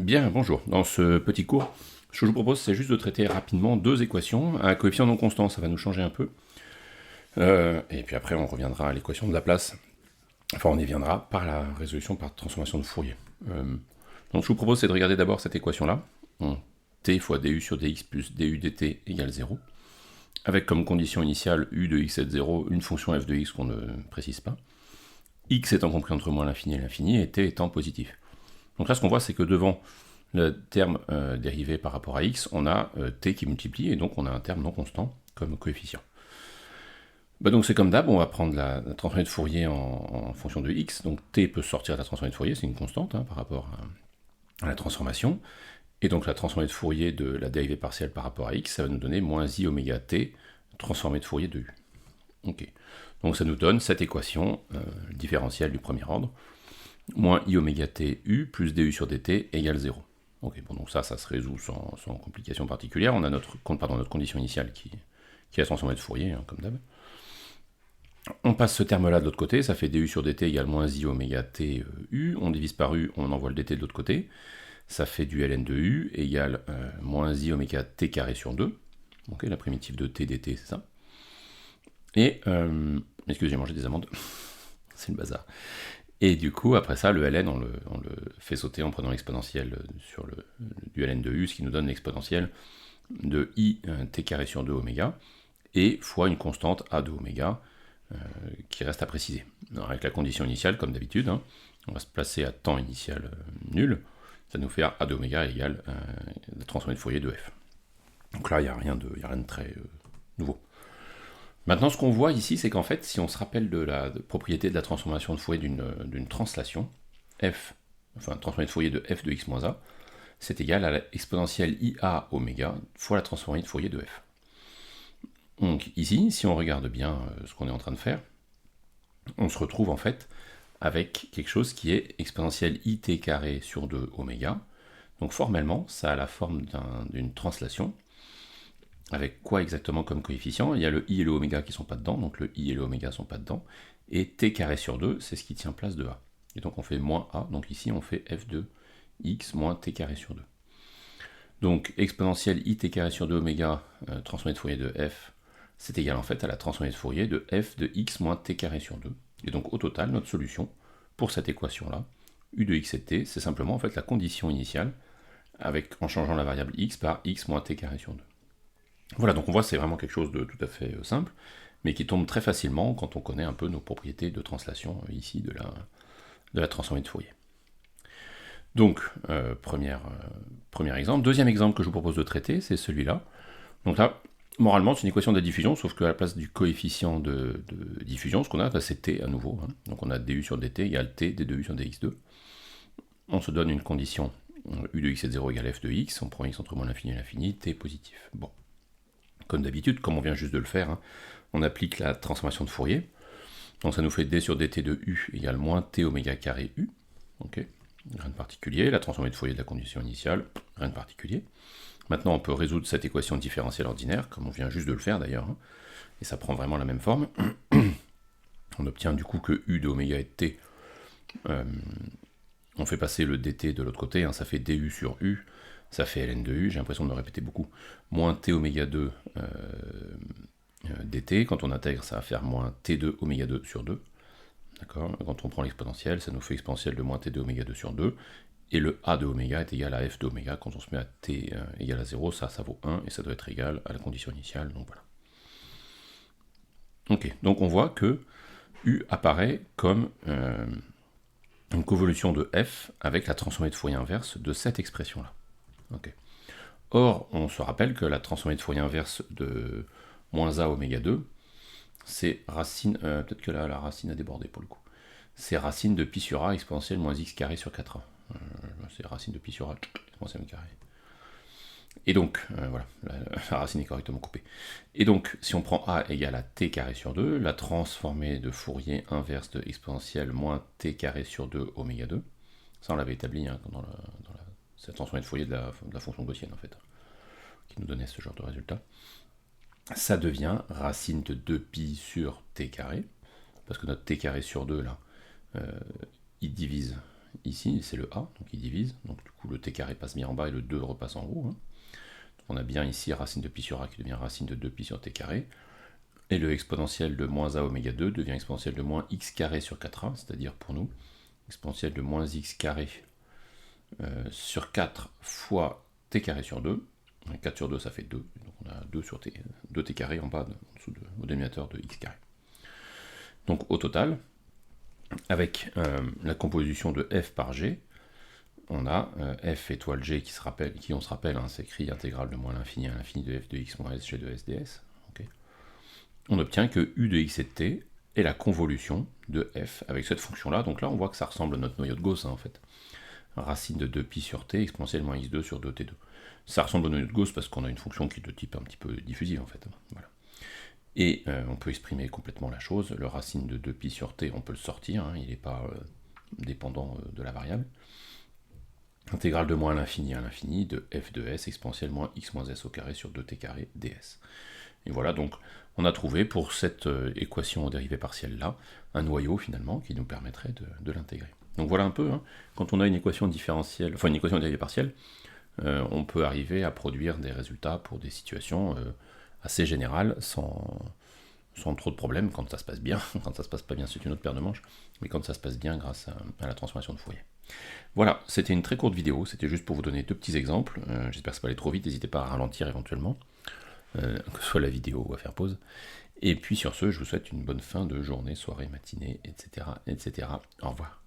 Bien, bonjour. Dans ce petit cours, ce que je vous propose, c'est juste de traiter rapidement deux équations à coefficient non constant. Ça va nous changer un peu. Et puis après, on reviendra à l'équation de Laplace. Enfin, on y viendra par la résolution par transformation de Fourier. Donc, je vous propose, c'est de regarder d'abord cette équation-là. T fois du sur dx plus du dt égale 0. Avec comme condition initiale u de x est 0, une fonction f de x qu'on ne précise pas. X étant compris entre moins l'infini et l'infini, et t étant positif. Donc là, ce qu'on voit, c'est que devant le terme dérivé par rapport à x, on a t qui multiplie, et donc on a un terme non constant comme coefficient. Donc c'est comme d'hab, on va prendre la transformée de Fourier en fonction de x, donc t peut sortir de la transformée de Fourier, c'est une constante par rapport à la transformation, et donc la transformée de Fourier de la dérivée partielle par rapport à x, ça va nous donner moins i oméga t transformée de Fourier de u. Ok. Donc ça nous donne cette équation différentielle du premier ordre, moins i oméga t u plus du sur dt égale 0. Ok, bon, donc ça se résout sans complication particulière. On a notre condition initiale qui est la transformée de Fourier, comme d'hab. On passe ce terme-là de l'autre côté, ça fait du sur dt égale moins i oméga t u. On divise par u, on envoie le dt de l'autre côté. Ça fait du ln de u égale moins i oméga t carré sur 2. Ok, la primitive de t dt, c'est ça. Et, excusez, j'ai mangé des amandes. C'est le bazar. Et du coup, après ça, le ln, on le fait sauter en prenant l'exponentielle sur du ln de u, ce qui nous donne l'exponentielle de i t carré sur 2 oméga, et fois une constante a de oméga, qui reste à préciser. Alors, avec la condition initiale, comme d'habitude, on va se placer à temps initial nul, ça nous fait a de oméga égale la transformée de Fourier de f. Donc là, il n'y a rien de très nouveau. Maintenant, ce qu'on voit ici, c'est qu'en fait, si on se rappelle de la propriété de la transformation de Fourier d'une translation, f, enfin, transformée de Fourier de f de x moins a, c'est égal à l'exponentielle ia oméga fois la transformée de Fourier de f. Donc ici, si on regarde bien ce qu'on est en train de faire, on se retrouve en fait avec quelque chose qui est exponentielle it carré sur 2 oméga. Donc formellement, ça a la forme d'une translation. Avec quoi exactement comme coefficient? Il y a le i et le oméga qui ne sont pas dedans, donc le i et le oméga ne sont pas dedans. Et t carré sur 2, c'est ce qui tient place de a. Et donc on fait moins a, donc ici on fait f de x moins t carré sur 2. Donc exponentielle i t carré sur 2 oméga transformée de Fourier de f, c'est égal en fait à la transformée de Fourier de f de x moins t carré sur 2. Et donc au total, notre solution pour cette équation-là, u de x et t, c'est simplement en fait la condition initiale, en changeant la variable x par x moins t carré sur 2. Voilà, donc on voit que c'est vraiment quelque chose de tout à fait simple, mais qui tombe très facilement quand on connaît un peu nos propriétés de translation ici de la transformée de Fourier. Donc, premier exemple. Deuxième exemple que je vous propose de traiter, c'est celui-là. Donc là, moralement, c'est une équation de diffusion, sauf qu'à la place du coefficient de diffusion, ce qu'on a, c'est t à nouveau. Donc on a du sur dt égale t d de u sur dx2. On se donne une condition u de x est 0 égale f de x, on prend x entre moins l'infini et l'infini, t est positif. Bon. Comme d'habitude, comme on vient juste de le faire, on applique la transformation de Fourier. Donc ça nous fait d sur dt de u égale moins t oméga carré u. Ok, rien de particulier. La transformée de Fourier de la condition initiale, rien de particulier. Maintenant, on peut résoudre cette équation différentielle ordinaire, comme on vient juste de le faire d'ailleurs, et ça prend vraiment la même forme. On obtient du coup que u de oméga et t, on fait passer le dt de l'autre côté, ça fait du sur u, ça fait ln de u, j'ai l'impression de me répéter beaucoup, moins t oméga 2 dt, quand on intègre ça va faire moins t2 oméga 2 sur 2, d'accord. Quand on prend l'exponentielle, ça nous fait exponentielle de moins t2 oméga 2 sur 2, et le a de oméga est égal à f de oméga, quand on se met à t égal à 0, ça vaut 1, et ça doit être égal à la condition initiale, donc voilà. Ok, donc on voit que u apparaît comme une convolution de f avec la transformée de Fourier inverse de cette expression-là. Okay. Or, on se rappelle que la transformée de Fourier inverse de moins a oméga 2, c'est racine, peut-être que la racine a débordé pour le coup, c'est racine de pi sur a exponentielle moins x carré sur 4a. C'est racine de pi sur a exponentielle carré. Et donc, voilà, la racine est correctement coupée. Et donc, si on prend a égale à t carré sur 2, la transformée de Fourier inverse de exponentielle moins t carré sur 2 oméga 2, ça on l'avait établi dans cette transformée de Fourier de la fonction gaussienne en fait, qui nous donnait ce genre de résultat. Ça devient racine de 2pi sur t carré, parce que notre t carré sur 2 là, il divise ici, c'est le A, donc il divise, donc du coup le t carré passe bien en bas et le 2 repasse en haut. Hein. On a bien ici racine de pi sur A qui devient racine de 2pi sur t carré, et le exponentiel de moins A oméga 2 devient exponentiel de moins x carré sur 4a, c'est-à-dire pour nous, exponentiel de moins x carré sur 4 fois t carré sur 2, 4 sur 2 ça fait 2, donc on a 2 sur t, 2t carré en bas, en dessous au dénominateur de x carré. Donc au total, avec la composition de f par g, on a f étoile g qui on se rappelle, hein, s'écrit intégrale de moins l'infini à l'infini de f de x moins s g de s ds. Okay. On obtient que u de x et de t est la convolution de f avec cette fonction-là. Donc là, on voit que ça ressemble à notre noyau de Gauss, hein, en fait. Racine de 2pi sur t exponentielle moins x2 sur 2t2. Ça ressemble au noyau de Gauss parce qu'on a une fonction qui est de type un petit peu diffusive, en fait. Voilà. Et on peut exprimer complètement la chose. Le racine de 2pi sur t, on peut le sortir, hein, il n'est pas dépendant de la variable. Intégrale de moins à l'infini de f de s exponentielle moins x moins s au carré sur 2t carré ds. Et voilà, donc on a trouvé pour cette équation aux dérivées partielles là, un noyau finalement qui nous permettrait de l'intégrer. Donc voilà un peu, hein, quand on a une équation différentielle, enfin une équation aux dérivées partielles, on peut arriver à produire des résultats pour des situations assez générales, sans trop de problèmes quand ça se passe bien. Quand ça se passe pas bien, c'est une autre paire de manches, mais quand ça se passe bien grâce à la transformation de Fourier. Voilà, c'était une très courte vidéo, c'était juste pour vous donner deux petits exemples. J'espère que ça va aller trop vite, n'hésitez pas à ralentir éventuellement, que ce soit la vidéo ou à faire pause. Et puis sur ce, je vous souhaite une bonne fin de journée, soirée, matinée, etc. etc. Au revoir.